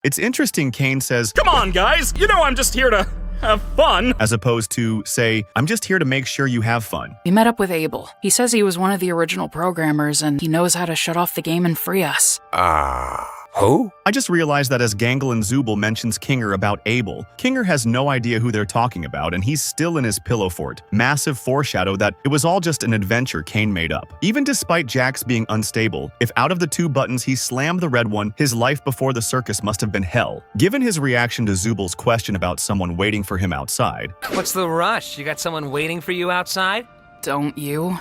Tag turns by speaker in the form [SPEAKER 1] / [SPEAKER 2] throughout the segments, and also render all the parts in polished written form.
[SPEAKER 1] It's interesting Kane says,
[SPEAKER 2] "Come on, guys, you know I'm just here to have fun,"
[SPEAKER 1] as opposed to, say, "I'm just here to make sure you have fun."
[SPEAKER 3] We met up with Abel. He says he was one of the original programmers and he knows how to shut off the game and free us.
[SPEAKER 4] Who?
[SPEAKER 1] I just realized that as Gangle and Zooble mentions Kinger about Abel, Kinger has no idea who they're talking about and he's still in his pillow fort. Massive foreshadow that it was all just an adventure Kane made up. Even despite Jax being unstable, if out of the 2 buttons he slammed the red one, his life before the circus must have been hell. Given his reaction to Zooble's question about someone waiting for him outside.
[SPEAKER 5] What's the rush? You got someone waiting for you outside?
[SPEAKER 3] Don't you?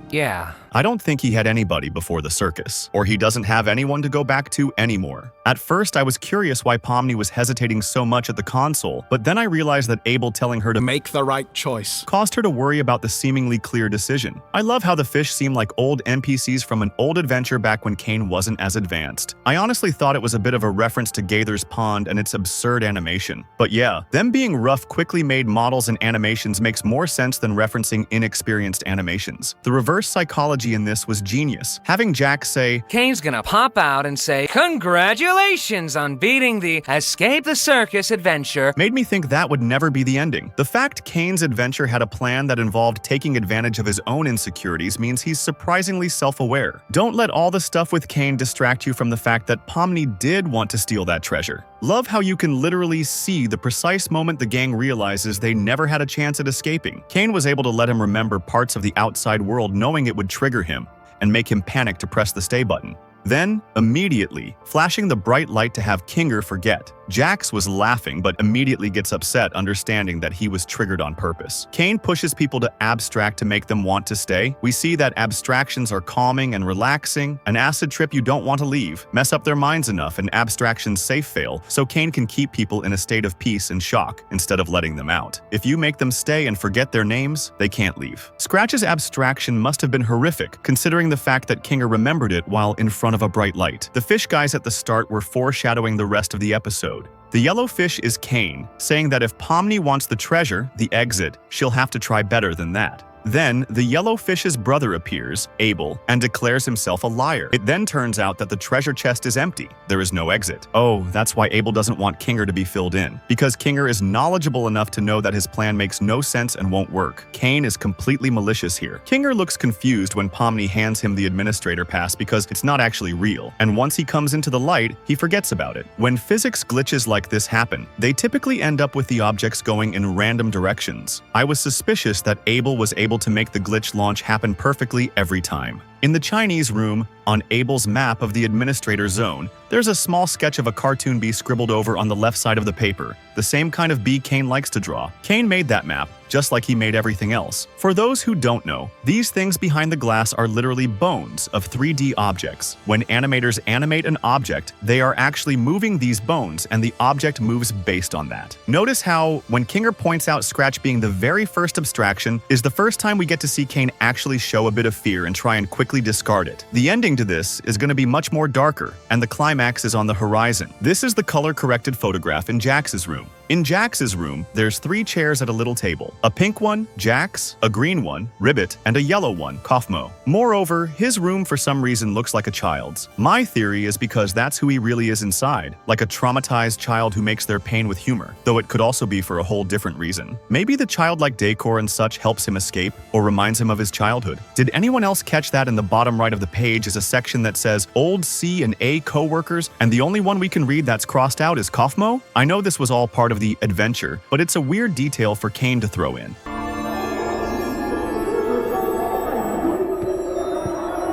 [SPEAKER 5] Yeah.
[SPEAKER 1] I don't think he had anybody before the circus, or he doesn't have anyone to go back to anymore. At first, I was curious why Pomni was hesitating so much at the console, but then I realized that Abel telling her to
[SPEAKER 4] Make the right choice
[SPEAKER 1] caused her to worry about the seemingly clear decision. I love how the fish seem like old NPCs from an old adventure back when Kane wasn't as advanced. I honestly thought it was a bit of a reference to Gaither's Pond and its absurd animation. But yeah, them being rough, quickly made models and animations makes more sense than referencing inexperienced animations. The reverse psychology in this was genius. Having Jax say,
[SPEAKER 5] Kane's gonna pop out and say, "Congratulations on beating the Escape the Circus adventure,"
[SPEAKER 1] made me think that would never be the ending. The fact Kane's adventure had a plan that involved taking advantage of his own insecurities means he's surprisingly self-aware. Don't let all the stuff with Kane distract you from the fact that Pomni did want to steal that treasure. Love how you can literally see the precise moment the gang realizes they never had a chance at escaping. Kane was able to let him remember parts of the outside world knowing it would trigger him and make him panic to press the stay button. Then, immediately, flashing the bright light to have Kinger forget. Jax was laughing but immediately gets upset understanding that he was triggered on purpose. Kane pushes people to abstract to make them want to stay. We see that abstractions are calming and relaxing, an acid trip you don't want to leave, mess up their minds enough and abstractions safe fail, so Kane can keep people in a state of peace and shock instead of letting them out. If you make them stay and forget their names, they can't leave. Scratch's abstraction must have been horrific, considering the fact that Kinger remembered it while in front of a bright light. The fish guys at the start were foreshadowing the rest of the episode. The yellow fish is Kane, saying that if Pomni wants the treasure, the exit, she'll have to try better than that. Then, the yellow fish's brother appears, Abel, and declares himself a liar. It then turns out that the treasure chest is empty. There is no exit. Oh, that's why Abel doesn't want Kinger to be filled in. Because Kinger is knowledgeable enough to know that his plan makes no sense and won't work. Kane is completely malicious here. Kinger looks confused when Pomni hands him the administrator pass because it's not actually real. And once he comes into the light, he forgets about it. When physics glitches like this happen, they typically end up with the objects going in random directions. I was suspicious that Abel was able to make the glitch launch happen perfectly every time. In the Chinese room, on Abel's map of the administrator zone, there's a small sketch of a cartoon bee scribbled over on the left side of the paper, the same kind of bee Kane likes to draw. Kane made that map, just like he made everything else. For those who don't know, these things behind the glass are literally bones of 3D objects. When animators animate an object, they are actually moving these bones and the object moves based on that. Notice how, when Kinger points out Scratch being the very first abstraction, is the first time we get to see Kane actually show a bit of fear and try and quickly discard it. The ending to this is going to be much more darker, and the climax is on the horizon. This is the color-corrected photograph in Jax's room. In Jax's room, there's 3 chairs at a little table. A pink one, Jax, a green one, Ribbit, and a yellow one, Kaufmo. Moreover, his room for some reason looks like a child's. My theory is because that's who he really is inside, like a traumatized child who makes their pain with humor, though it could also be for a whole different reason. Maybe the childlike decor and such helps him escape, or reminds him of his childhood. Did anyone else catch that in the bottom right of the page is a section that says Old C and A co-workers, and the only one we can read that's crossed out is Kaufmo? I know this was all part of the adventure, but it's a weird detail for Kane to throw in.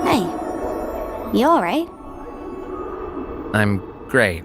[SPEAKER 6] Hey, you alright?
[SPEAKER 5] I'm great.